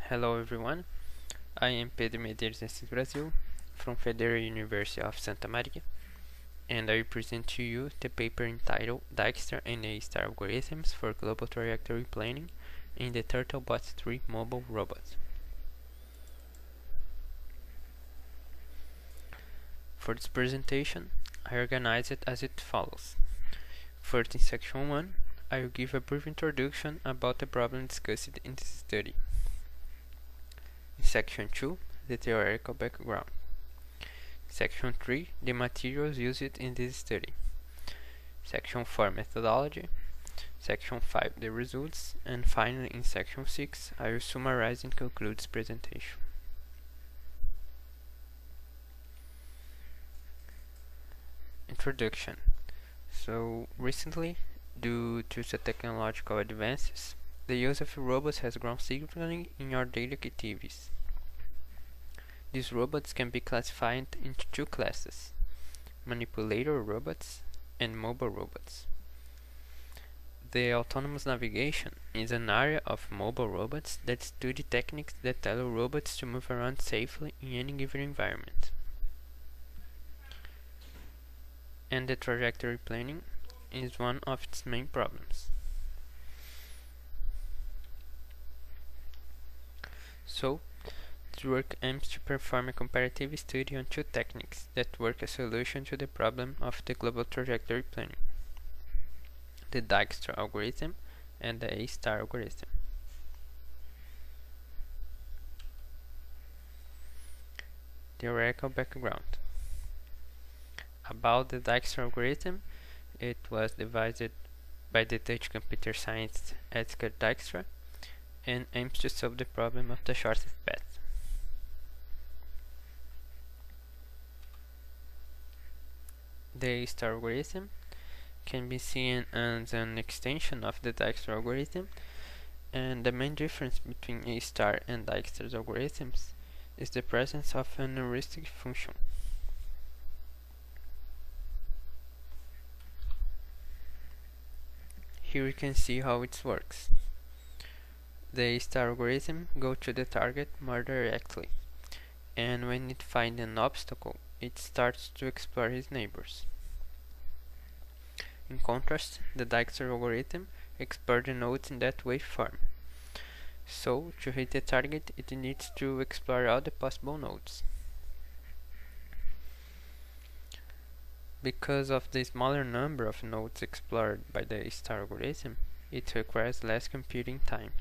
Hello everyone, I am Pedro Brasil from Federal University of Santa Maria, and I present to you the paper entitled Dijkstra and A star algorithms for global trajectory planning in the TurtleBot 3 mobile robot. For this presentation, I organize it as it follows. First, in section 1, I will give a brief introduction about the problem discussed in this study. In section 2, the theoretical background. Section 3, the materials used in this study. Section 4, methodology. Section 5, the results. And finally, in section 6, I will summarize and conclude this presentation. Introduction. So, recently, due to the technological advances, the use of robots has grown significantly in our daily activities. These robots can be classified into two classes: manipulator robots and mobile robots. The autonomous navigation is an area of mobile robots that study techniques that allow robots to move around safely in any given environment. And the trajectory planning is one of its main problems. So, this work aims to perform a comparative study on two techniques that work as a solution to the problem of the global trajectory planning: the Dijkstra algorithm and the A star algorithm. Theoretical background. About the Dijkstra algorithm, it was devised by the Dutch computer scientist Edgar Dijkstra and aims to solve the problem of the shortest path. The A star algorithm can be seen as an extension of the Dijkstra algorithm, and the main difference between A star and Dijkstra's algorithms is the presence of an heuristic function. Here you can see how it works. The A star algorithm goes to the target more directly, and when it finds an obstacle, it starts to explore its neighbors. In contrast, the Dijkstra algorithm explores the nodes in that waveform. So, to hit the target, it needs to explore all the possible nodes. Because of the smaller number of nodes explored by the A star algorithm, it requires less computing time.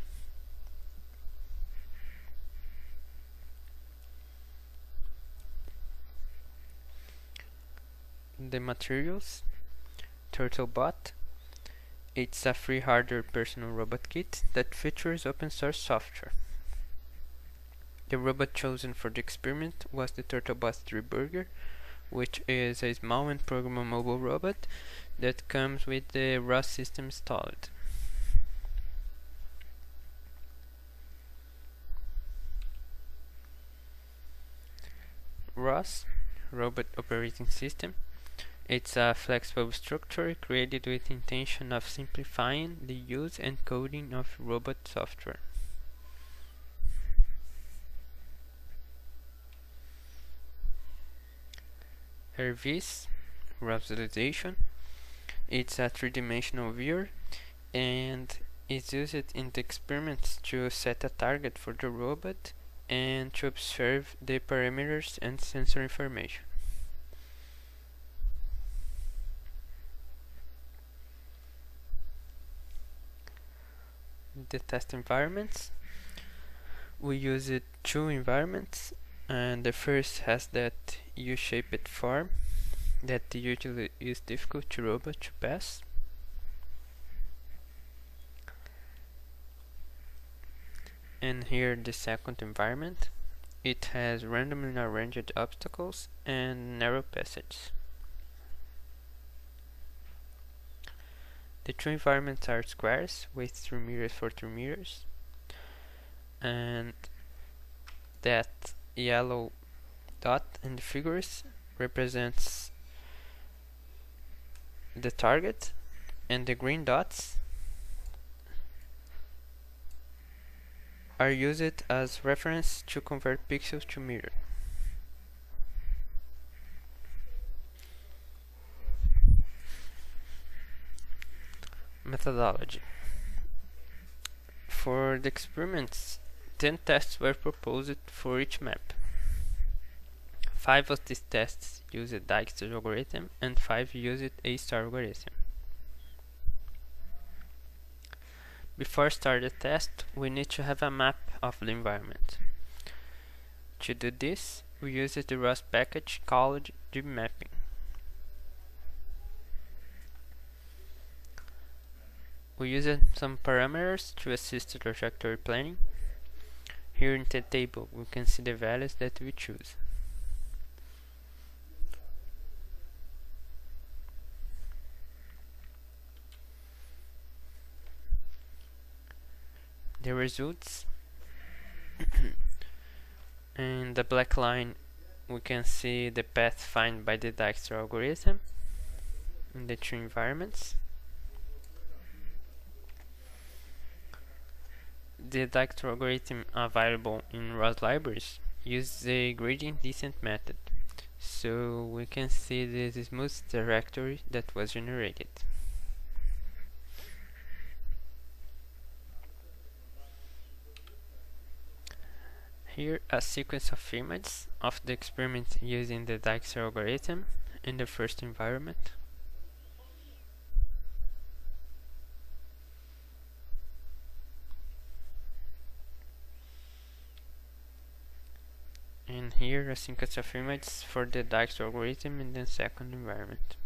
The materials: TurtleBot. It's a free hardware personal robot kit that features open source software. The robot chosen for the experiment was the TurtleBot 3 Burger, which is a small and programmable mobile robot that comes with the ROS system installed. ROS, Robot Operating System. It's a flexible structure created with the intention of simplifying the use and coding of robot software. RVS, visualization. It's a three-dimensional viewer and is used in the experiments to set a target for the robot and to observe the parameters and sensor information. The test environments. We used two environments, and the first has that U-shaped form that usually is difficult to robot to pass. And here the second environment. It has randomly arranged obstacles and narrow passages. The two environments are squares with 3 meters for 3 meters, and that yellow dot in the figures represents the target, and the green dots are used as reference to convert pixels to mirror. Methodology. For the experiments, 10 tests were proposed for each map. 5 of these tests used Dijkstra algorithm and 5 used A-star algorithm. Before starting the test, we need to have a map of the environment. To do this, we used the ROS package called gmapping. We used some parameters to assist the trajectory planning. Here in the table, we can see the values that we choose. The results. In the black line, we can see the path found by the Dijkstra algorithm in the two environments. The Dijkstra algorithm available in ROS libraries uses the gradient descent method, so we can see the smooth trajectory that was generated. Here a sequence of images of the experiment using the Dijkstra algorithm in the first environment. And here a sequence of images for the Dijkstra algorithm in the second environment.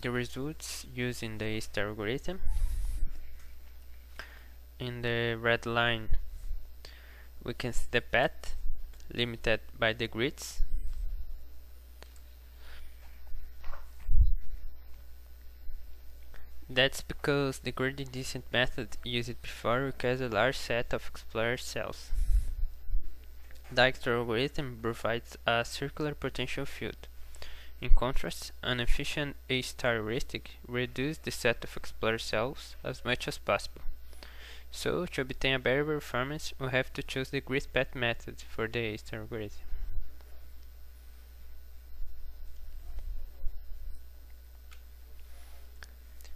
The results using the A-star algorithm. In the red line, we can see the path limited by the grids. That's because the gradient descent method used before requires a large set of explorer cells. Dijkstra algorithm provides a circular potential field. In contrast, an efficient A-star heuristic reduces the set of explorer cells as much as possible. So, to obtain a better performance, we have to choose the grid path method for the A-star algorithm.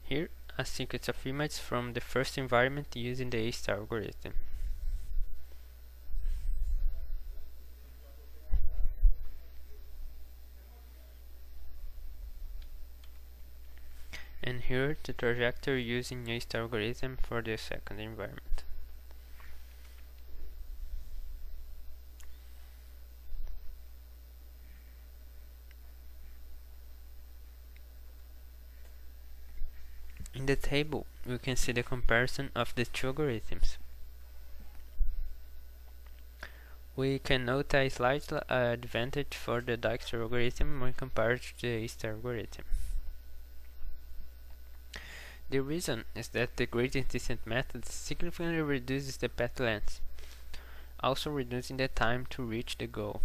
Here, a sequence of images from the first environment using the A-star algorithm. And here the trajectory using A-star algorithm for the second environment. In the table, we can see the comparison of the two algorithms. We can note a slight advantage for the Dijkstra algorithm when compared to the A-star algorithm. The reason is that the gradient descent method significantly reduces the path length, also reducing the time to reach the goal.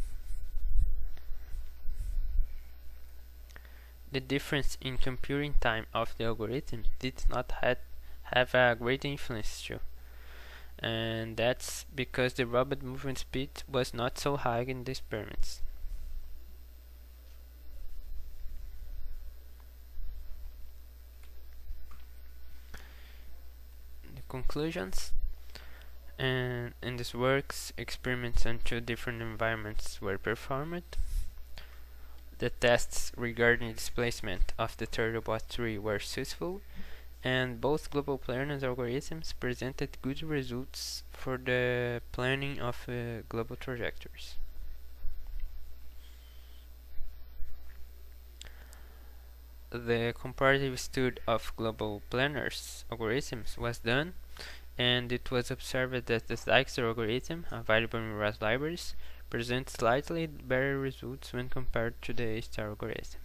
The difference in computing time of the algorithm did not have a great influence too, and that's because the robot movement speed was not so high in the experiments. Conclusions. And in this works, experiments on two different environments were performed. The tests regarding displacement of the TurtleBot tree were successful, and both global planners algorithms presented good results for the planning of global trajectories. The comparative study of global planners algorithms was done, and it was observed that the Dijkstra algorithm, available in ROS libraries, presents slightly better results when compared to the A-star algorithm.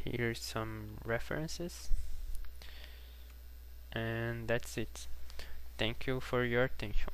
Here's some references, and that's it. Thank you for your attention.